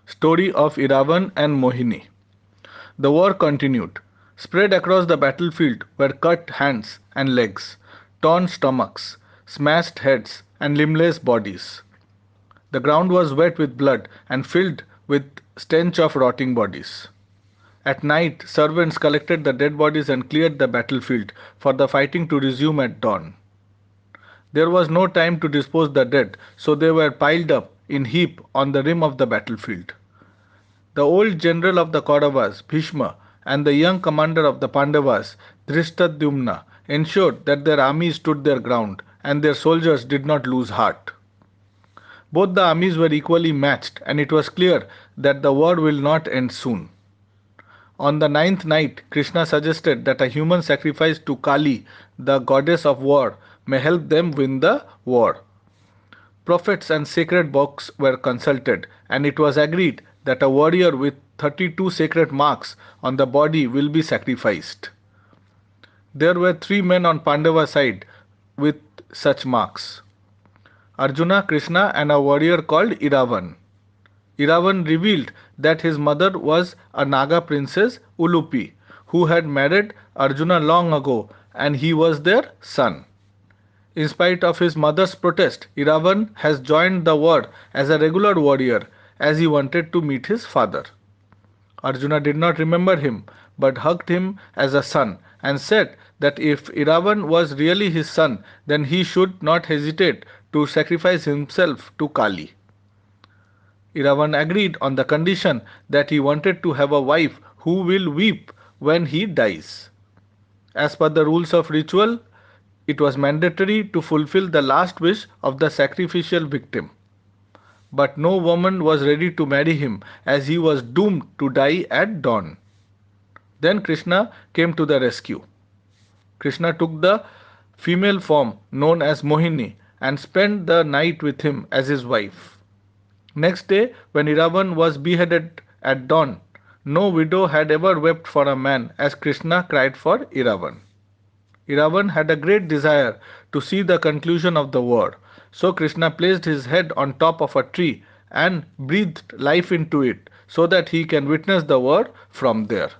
Story of Iravan and Mohini. The war continued. Spread across the battlefield were cut hands and legs, torn stomachs, smashed heads, and limbless bodies. The ground was wet with blood and filled with stench of rotting bodies. At night, servants collected the dead bodies and cleared the battlefield for the fighting to resume at dawn. There was no time to dispose the dead, so they were piled up in heap on the rim of the battlefield. The old general of the Kauravas, Bhishma, and the young commander of the Pandavas, Drishtadyumna, ensured that their armies stood their ground and their soldiers did not lose heart. Both the armies were equally matched, and it was clear that the war will not end soon. On the ninth night, Krishna suggested that a human sacrifice to Kali, the goddess of war, may help them win the war. Prophets and sacred books were consulted, and it was agreed that a warrior with 32 sacred marks on the body will be sacrificed. There were 3 men on Pandava side with such marks: Arjuna, Krishna, and a warrior called Iravan. Iravan revealed that his mother was a Naga princess, Ulupi, who had married Arjuna long ago, and he was their son. In spite of his mother's protest, Iravan has joined the war as a regular warrior as he wanted to meet his father. Arjuna did not remember him but hugged him as a son and said that if Iravan was really his son, then he should not hesitate to sacrifice himself to Kali. Iravan agreed on the condition that he wanted to have a wife who will weep when he dies. As per the rules of ritual, it was mandatory to fulfill the last wish of the sacrificial victim. But no woman was ready to marry him as he was doomed to die at dawn. Then Krishna came to the rescue. Krishna took the female form known as Mohini and spent the night with him as his wife. Next day, when Iravan was beheaded at dawn, no widow had ever wept for a man as Krishna cried for Iravan. Iravan had a great desire to see the conclusion of the war, so Krishna placed his head on top of a tree and breathed life into it so that he can witness the war from there.